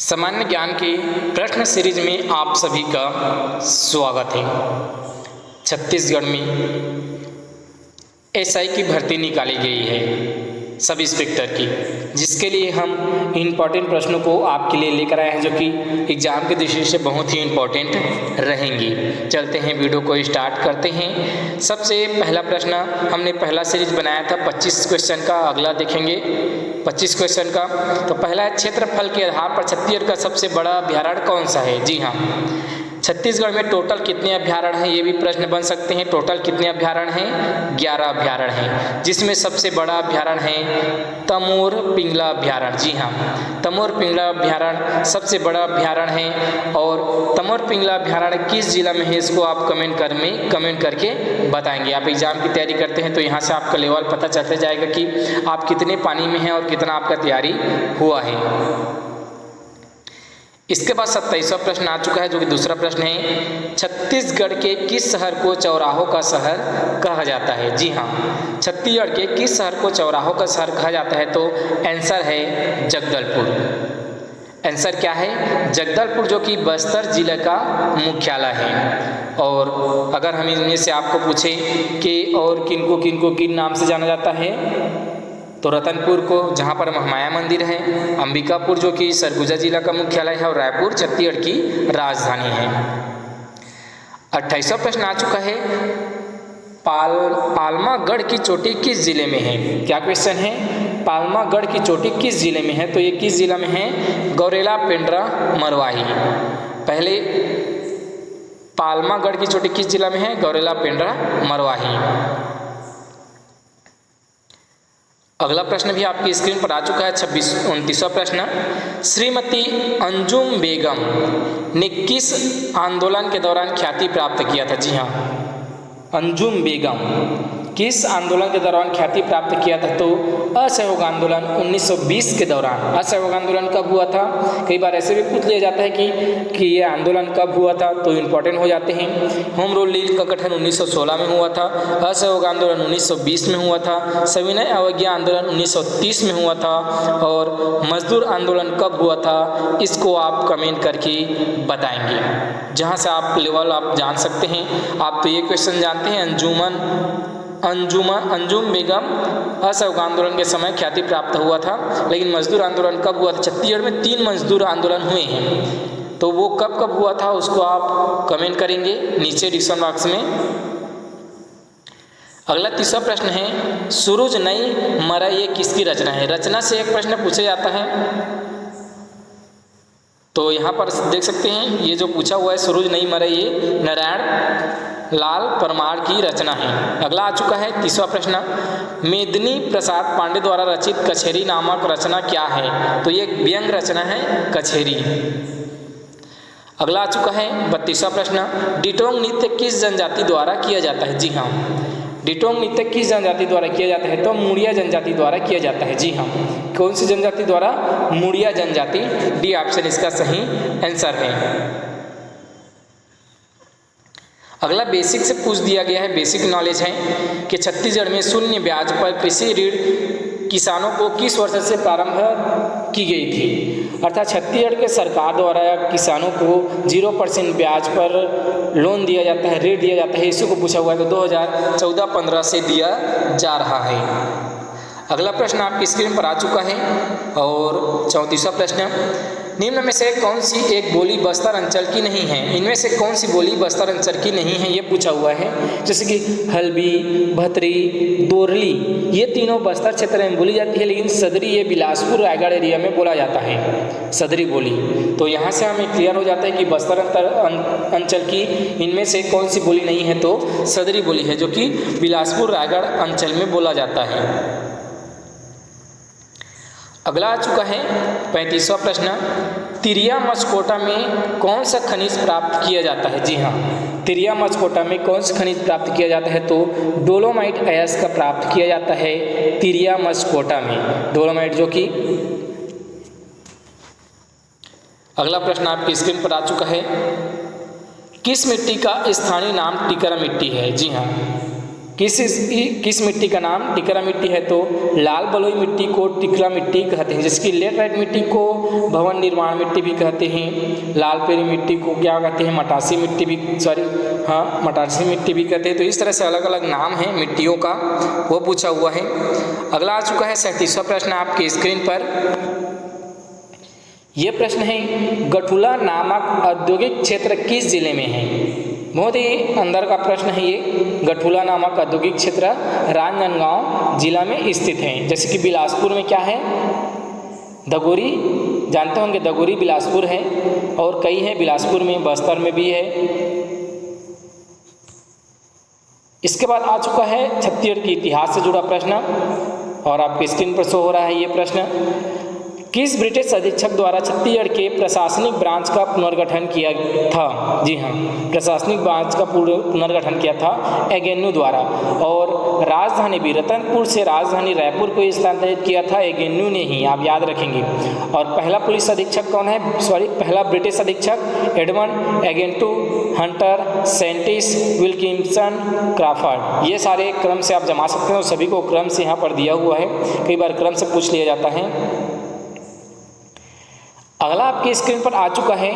सामान्य ज्ञान के प्रश्न सीरीज में आप सभी का स्वागत है। छत्तीसगढ़ में एसआई की भर्ती निकाली गई है सब इंस्पेक्टर की, जिसके लिए हम इम्पॉर्टेंट प्रश्नों को आपके लिए लेकर आए हैं जो कि एग्ज़ाम की दृष्टि से बहुत ही इम्पॉर्टेंट रहेंगी। चलते हैं, वीडियो को स्टार्ट करते हैं। सबसे पहला प्रश्न हमने पहला सीरीज बनाया था 25 क्वेश्चन का, अगला देखेंगे 25 क्वेश्चन का। तो पहला है, क्षेत्रफल के आधार पर छत्तीसगढ़ का सबसे बड़ा अभ्यारण्य कौन सा है? जी हाँ, छत्तीसगढ़ में टोटल कितने अभ्यारण्य हैं, ये भी प्रश्न बन सकते हैं। टोटल कितने अभ्यारण्य हैं? 11 अभ्यारण्य हैं, जिसमें सबसे बड़ा अभ्यारण्य है तमोर पिंगला अभ्यारण्य। जी हाँ, तमोर पिंगला अभ्यारण्य सबसे बड़ा अभ्यारण्य है। और तमोर पिंगला अभ्यारण्य किस जिला में है, इसको आप कमेंट करके बताएंगे। आप एग्जाम की तैयारी करते हैं तो यहाँ से आपका लेवल पता चलता जाएगा कि आप कितने पानी में हैं और कितना आपका तैयारी हुआ है। इसके बाद 27वां प्रश्न आ चुका है, जो कि दूसरा प्रश्न है, छत्तीसगढ़ के किस शहर को चौराहों का शहर कहा जाता है? जी हाँ, छत्तीसगढ़ के किस शहर को चौराहों का शहर कहा जाता है? तो आंसर है जगदलपुर। आंसर क्या है? जगदलपुर, जो कि बस्तर जिले का मुख्यालय है। और अगर हम इनमें से आपको पूछें कि और किन नाम से जाना जाता है, तो रतनपुर को, जहाँ पर महामाया मंदिर है, अंबिकापुर जो कि सरगुजा जिला का मुख्यालय है, और रायपुर छत्तीसगढ़ की राजधानी है। 28वां प्रश्न आ चुका है, पालमागढ़ की चोटी किस जिले में है? क्या क्वेश्चन है? पालमागढ़ की चोटी किस जिले में है? तो ये किस जिला में है? गौरेला, पेंड्रा, मरवाही। पहले पालमागढ़ की चोटी किस जिला में है? गौरेला, पेंड्रा, मरवाही। अगला प्रश्न भी आपकी स्क्रीन पर आ चुका है, 29वां प्रश्न, श्रीमती अंजुम बेगम ने किस आंदोलन के दौरान ख्याति प्राप्त किया था? जी हाँ, अंजुम बेगम किस आंदोलन के दौरान ख्याति प्राप्त किया था? तो असहयोग आंदोलन 1920 के दौरान। असहयोग आंदोलन कब हुआ था? कई बार ऐसे भी पूछ लिया जाता है कि ये आंदोलन कब हुआ था, तो इम्पोर्टेंट हो जाते हैं। होम रूल लीग का गठन 1916 में हुआ था, असहयोग आंदोलन 1920 में हुआ था, सविनय अवज्ञा आंदोलन 1930 में हुआ था, और मजदूर आंदोलन कब हुआ था, इसको आप कमेंट करके बताएंगे, जहाँ से आप लेवल आप जान सकते हैं। आप तो ये क्वेश्चन जानते हैं, अंजुम बेगम असहयोग आंदोलन के समय ख्याति प्राप्त हुआ था, लेकिन मजदूर आंदोलन कब हुआ था? छत्तीसगढ़ में 3 मजदूर आंदोलन हुए हैं, तो वो कब हुआ था उसको आप कमेंट करेंगे नीचे डिस्क्रिप्शन बॉक्स में। अगला 30वां प्रश्न है, सूरज नई मरई ये किसकी रचना है? रचना से एक प्रश्न पूछा जाता है, तो यहाँ पर देख सकते हैं ये जो पूछा हुआ है सूरज नई मरई, ये नारायण लाल परमार की रचना है। अगला आ चुका है 30वां प्रश्न, मेदिनी प्रसाद पांडे द्वारा रचित कछेरी नामक रचना क्या है? तो ये व्यंग रचना है कछेरी। अगला आ चुका है 32वां प्रश्न, डिटोंग नृत्य किस जनजाति द्वारा किया जाता है? जी हाँ, डिटोंग नृत्य किस जनजाति द्वारा किया जाता है? तो मुड़िया जनजाति द्वारा किया जाता है। जी हाँ, कौन सी जनजाति द्वारा? मुड़िया जनजाति। डी ऑप्शन इसका सही आंसर है। अगला बेसिक से पूछ दिया गया है, बेसिक नॉलेज है कि छत्तीसगढ़ में शून्य ब्याज पर कृषि ऋण किसानों को किस वर्ष से प्रारंभ की गई थी? अर्थात छत्तीसगढ़ के सरकार द्वारा किसानों को 0% ब्याज पर लोन दिया जाता है, ऋण दिया जाता है, इसी को पूछा हुआ है। तो 2014-15 से दिया जा रहा है। अगला प्रश्न आपकी स्क्रीन पर आ चुका है, और 34वां प्रश्न, निम्न में से कौन सी एक बोली बस्तर अंचल की नहीं है? इनमें से कौन सी बोली बस्तर अंचल की नहीं है, ये पूछा हुआ है। जैसे कि हल्बी, भतरी, दोरली, ये तीनों बस्तर क्षेत्र में बोली जाती है, लेकिन सदरी ये बिलासपुर रायगढ़ एरिया में बोला जाता है, सदरी बोली। तो यहाँ से हमें क्लियर हो जाता है कि बस्तर अंचल की इनमें से कौन सी बोली नहीं है, तो सदरी बोली है, जो कि बिलासपुर रायगढ़ अंचल में बोला जाता है। अगला आ चुका है 35वां प्रश्न, तिरिया मचकोटा में कौन सा खनिज प्राप्त किया जाता है? जी हाँ, तिरिया मचकोटा में कौन सा खनिज प्राप्त किया जाता है? तो डोलोमाइट अयस्क का प्राप्त किया जाता है तिरिया मचकोटा में, डोलोमाइट जो कि। अगला प्रश्न आपकी स्क्रीन पर आ चुका है, किस मिट्टी का स्थानीय नाम टिकरा मिट्टी है? जी हाँ, किस मिट्टी का नाम टिकरा मिट्टी है? तो लाल बलुई मिट्टी को टिकरा मिट्टी कहते हैं, जिसकी लेटराइट मिट्टी को भवन निर्माण मिट्टी भी कहते हैं। लाल पेरी मिट्टी को क्या कहते हैं? मटासी मिट्टी भी, मटासी मिट्टी भी कहते हैं। तो इस तरह से अलग अलग नाम हैं मिट्टियों का, वो पूछा हुआ है। अगला आ चुका है 37वां प्रश्न आपकी स्क्रीन पर। ये प्रश्न है, गठुला नामक औद्योगिक क्षेत्र किस जिले में है? बहुत ही अंदर का प्रश्न है ये। गठुला नामक औद्योगिक क्षेत्र राजनांदगांव जिला में स्थित है। जैसे कि बिलासपुर में क्या है? दगोरी, जानते होंगे दगोरी बिलासपुर है, और कई है बिलासपुर में, बस्तर में भी है। इसके बाद आ चुका है छत्तीसगढ़ के इतिहास से जुड़ा प्रश्न, और आपकी स्क्रीन पर शो हो रहा है ये प्रश्न। किस ब्रिटिश अधीक्षक द्वारा छत्तीसगढ़ के प्रशासनिक ब्रांच का पुनर्गठन किया था? जी हाँ, प्रशासनिक ब्रांच का पुनर्गठन किया था एगेन्यू द्वारा, और राजधानी भी रतनपुर से राजधानी रायपुर को स्थानांतरित किया था एगेन्यू ने ही, आप याद रखेंगे। और पहला पुलिस अधीक्षक कौन है? पहला ब्रिटिश अधीक्षक एडमंड एगेंटू हंटर सेंटिस विल्किंसन क्राफर्ड। ये सारे क्रम से आप जमा सकते हैं, और सभी को क्रम से यहाँ पर दिया हुआ है, कई बार क्रम से पूछ लिया जाता है। अगला आपकी स्क्रीन पर आ चुका है,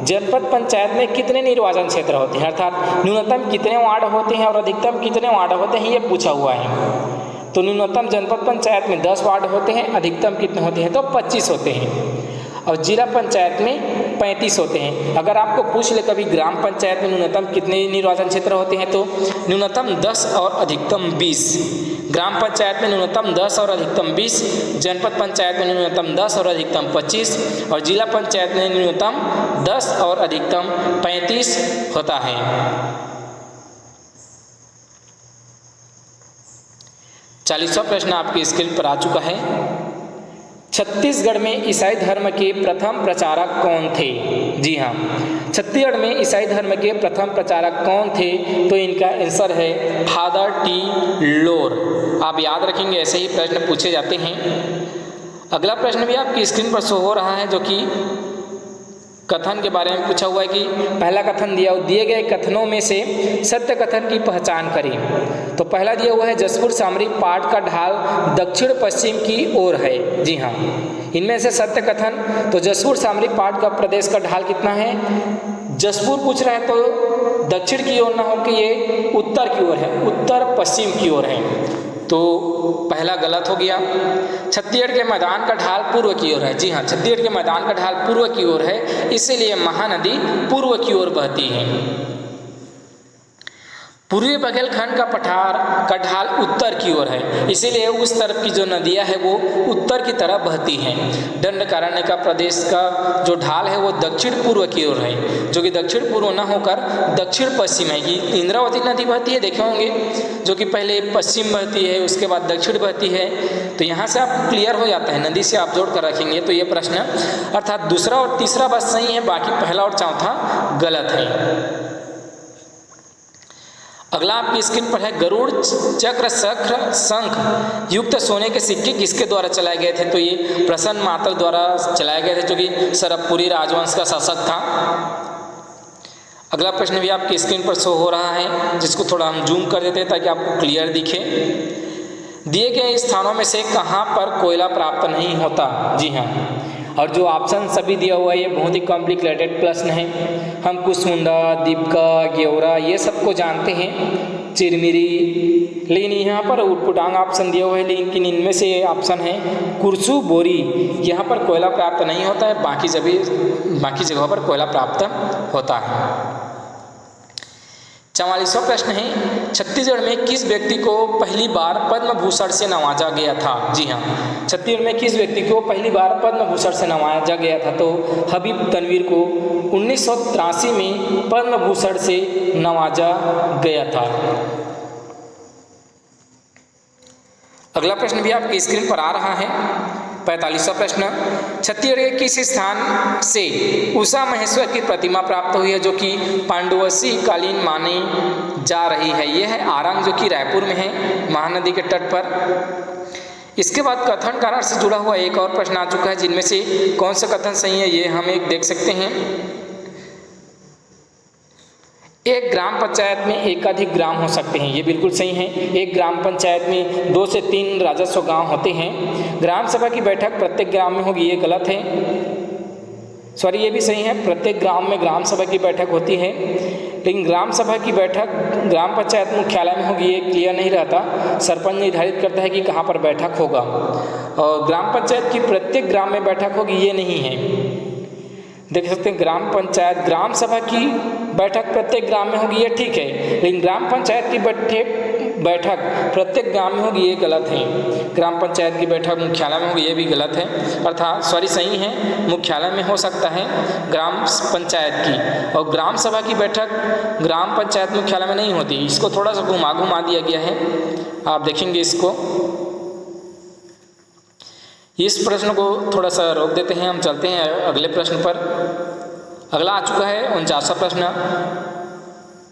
जनपद पंचायत में कितने निर्वाचन क्षेत्र होते हैं, अर्थात न्यूनतम कितने वार्ड होते हैं और अधिकतम कितने वार्ड होते हैं, ये पूछा हुआ है। तो न्यूनतम जनपद पंचायत में 10 वार्ड होते हैं, अधिकतम कितने होते हैं? तो 25 होते हैं, और जिला पंचायत में 35 होते हैं। अगर आपको पूछ ले कभी ग्राम पंचायत में न्यूनतम कितने निर्वाचन क्षेत्र होते हैं, तो न्यूनतम 10 और अधिकतम 20। ग्राम पंचायत में न्यूनतम 10 और अधिकतम 20, जनपद पंचायत में न्यूनतम 10 और अधिकतम 25, और जिला पंचायत में न्यूनतम 10 और अधिकतम 35 होता है। 40वां प्रश्न आपकी स्क्रीन पर आ चुका है। छत्तीसगढ़ में ईसाई धर्म के प्रथम प्रचारक कौन थे? जी हाँ, छत्तीसगढ़ में ईसाई धर्म के प्रथम प्रचारक कौन थे? तो इनका आंसर है फादर टी लोर। आप याद रखेंगे, ऐसे ही प्रश्न पूछे जाते हैं। अगला प्रश्न भी आपकी स्क्रीन पर शो हो रहा है, जो कि कथन के बारे में पूछा हुआ है कि पहला कथन दिए गए कथनों में से सत्य कथन की पहचान करें। तो पहला दिया हुआ है, जसपुर सामरिक पाठ का ढाल दक्षिण पश्चिम की ओर है। जी हाँ, इनमें से सत्य कथन, तो जसपुर सामरिक पाठ का प्रदेश का ढाल कितना है? जसपुर पूछ रहा है तो दक्षिण की ओर ना हो कि ये उत्तर की ओर है, उत्तर पश्चिम की ओर है, तो पहला गलत हो गया। छत्तीसगढ़ के मैदान का ढाल पूर्व की ओर है। जी हाँ, छत्तीसगढ़ के मैदान का ढाल पूर्व की ओर है, इसीलिए महानदी पूर्व की ओर बहती है। पूर्वी बघेलखंड का पठार का ढाल उत्तर की ओर है, इसीलिए उस तरफ की जो नदियाँ है वो उत्तर की तरफ बहती हैं। दंडकारण्य का प्रदेश का जो ढाल है वो दक्षिण पूर्व की ओर है, जो कि दक्षिण पूर्व न होकर दक्षिण पश्चिम है। ये इंद्रावती नदी बहती है, देखे होंगे, जो कि पहले पश्चिम बहती है, उसके बाद दक्षिण बहती है। तो यहाँ से आप क्लियर हो जाता है, नदी से आप जोड़ कर रखेंगे तो ये प्रश्न, अर्थात दूसरा और तीसरा बस सही है, बाकी पहला और चौथा गलत है। अगला आपकी स्क्रीन पर है, गरुड़ चक्र शंख शंख युक्त सोने के सिक्के किसके द्वारा चलाए गए थे? तो ये प्रसन्न मातल द्वारा चलाए गए थे, जो कि सरबपुरी राजवंश का शासक था। अगला प्रश्न भी आपकी स्क्रीन पर शो हो रहा है, जिसको थोड़ा हम जूम कर देते हैं ताकि आपको क्लियर दिखे। दिए गए स्थानों में से कहाँ पर कोयला प्राप्त नहीं होता? जी हाँ, और जो ऑप्शन सभी दिया हुआ है ये बहुत ही कॉम्प्लिकेटेड प्रश्न है। हम कुसमुंडा, दीपका, गेवरा ये सबको जानते हैं, चिरमिरी, लेकिन यहाँ पर उटपुटांग ऑप्शन दिया हुआ है, लेकिन इनमें से ऑप्शन है कुरसू बोरी, यहाँ पर कोयला प्राप्त नहीं होता है, बाकी जगहों पर कोयला प्राप्त होता है। 44वां प्रश्न है, छत्तीसगढ़ में किस व्यक्ति को पहली बार पद्म भूषण से नवाजा गया था? जी हाँ, छत्तीसगढ़ में किस व्यक्ति को पहली बार पद्म भूषण से नवाजा गया था? तो हबीब तनवीर को 1983 में पद्म भूषण से नवाजा गया था। अगला प्रश्न भी आपकी स्क्रीन पर आ रहा है, 45वां प्रश्न, छत्तीसगढ़ के किस स्थान से उषा महेश्वर की प्रतिमा प्राप्त हुई है, जो कि पांडुवसी कालीन मानी जा रही है? यह है आरंग, जो कि रायपुर में है, महानदी के तट पर। इसके बाद कथन कारण से जुड़ा हुआ एक और प्रश्न आ चुका है, जिनमें से कौन सा कथन सही है ये हम एक देख सकते हैं। एक ग्राम पंचायत में एकाधिक ग्राम हो सकते हैं, ये बिल्कुल सही है। एक ग्राम पंचायत में 2 से 3 राजस्व गांव होते हैं। ग्राम सभा की बैठक प्रत्येक ग्राम में होगी, ये गलत है। सॉरी, ये भी सही है, प्रत्येक ग्राम में ग्राम सभा की बैठक होती है, लेकिन ग्राम सभा की बैठक ग्राम पंचायत मुख्यालय में होगी, ये क्लियर नहीं रहता। सरपंच निर्धारित करता है कि कहाँ पर बैठक होगा, और ग्राम पंचायत की प्रत्येक ग्राम में बैठक होगी, ये नहीं है। देख सकते हैं ग्राम पंचायत ग्राम सभा की बैठक प्रत्येक ग्राम में होगी, ये ठीक है, लेकिन ग्राम पंचायत की बैठक प्रत्येक ग्राम में होगी, ये गलत है। ग्राम पंचायत की बैठक मुख्यालय में होगी, ये भी गलत है। अर्थात सॉरी, सही है, मुख्यालय में हो सकता है ग्राम पंचायत की, और ग्राम सभा की बैठक ग्राम पंचायत मुख्यालय में नहीं होती। इसको थोड़ा सा घुमा दिया गया है, आप देखेंगे इसको। इस प्रश्न को थोड़ा सा रोक देते हैं, हम चलते हैं अगले प्रश्न पर। अगला आ चुका है 49वां प्रश्न।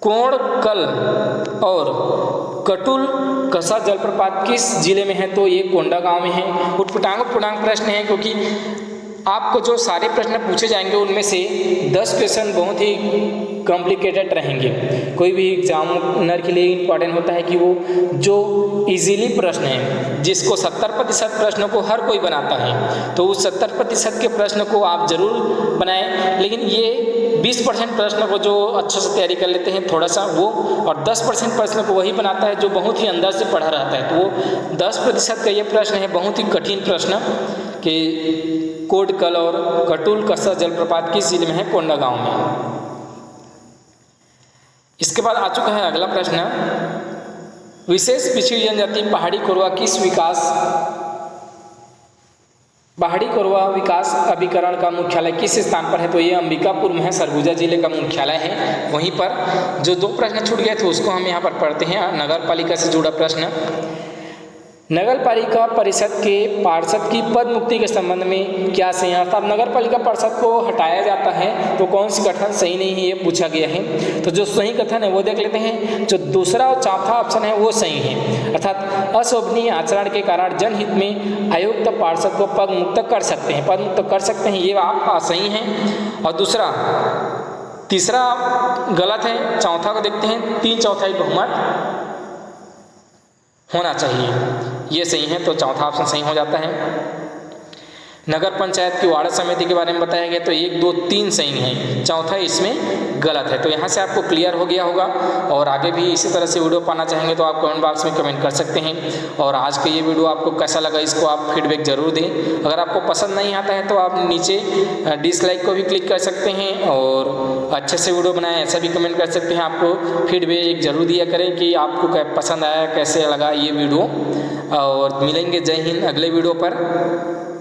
कोणकल और कटुल कसा जलप्रपात किस जिले में है? तो ये कोंडागांव में है। उटपटांग प्रश्न है, क्योंकि आपको जो सारे प्रश्न पूछे जाएंगे उनमें से 10 क्वेश्चन बहुत ही कॉम्प्लिकेटेड रहेंगे। कोई भी एग्जामिनर के लिए इम्पॉर्टेंट होता है कि वो जो इजीली प्रश्न है, जिसको 70% प्रश्नों को हर कोई बनाता है, तो उस 70% के प्रश्न को आप जरूर बनाएं। लेकिन ये 20% प्रश्न को जो अच्छे से तैयारी कर लेते हैं थोड़ा सा वो, और 10% प्रश्न को वही बनाता है जो बहुत ही अंदर से पढ़ा रहता है। तो वो 10% का ये प्रश्न है बहुत ही कठिन प्रश्न कि कोडकल और कटुल कसा जलप्रपात किस जिले में है? कोंडागांव में। इसके बाद आ चुका है अगला प्रश्न। विशेष पिछड़ी जनजाति पहाड़ी कोरवा विकास अभिकरण का मुख्यालय किस स्थान पर है? तो ये अंबिकापुर में है, सरगुजा जिले का मुख्यालय है। वहीं पर जो 2 प्रश्न छूट गए थे उसको हम यहाँ पर पढ़ते हैं। नगर पालिका से जुड़ा प्रश्न। नगर पालिका परिषद के पार्षद की पद मुक्ति के संबंध में क्या सही है? अर्थात नगर पालिका पार्षद को हटाया जाता है तो कौन सी कथन सही नहीं है, ये पूछा गया है। तो जो सही कथन है वो देख लेते हैं। जो दूसरा और चौथा ऑप्शन है वो सही है, अर्थात अशोभनीय आचरण के कारण जनहित में आयुक्त पार्षद को पद मुक्त कर सकते हैं, ये आप सही है। और तीसरा गलत है। चौथा को देखते हैं, 3/4 बहुमत होना चाहिए, ये सही है, तो चौथा ऑप्शन सही हो जाता है। नगर पंचायत की वार्ड समिति के बारे में बताया गया तो 1, 2, 3 सही है, चौथा इसमें गलत है। तो यहाँ से आपको क्लियर हो गया होगा। और आगे भी इसी तरह से वीडियो पाना चाहेंगे तो आप कमेंट बॉक्स में कमेंट कर सकते हैं। और आज का ये वीडियो आपको कैसा लगा इसको आप फीडबैक ज़रूर दें। अगर आपको पसंद नहीं आता है तो आप नीचे डिसलाइक को भी क्लिक कर सकते हैं, और अच्छे से वीडियो बनाएं ऐसा भी कमेंट कर सकते हैं। आपको फीडबैक ज़रूर दिया करें कि आपको पसंद आया, कैसे लगा ये वीडियो। और मिलेंगे, जय हिंद, अगले वीडियो पर।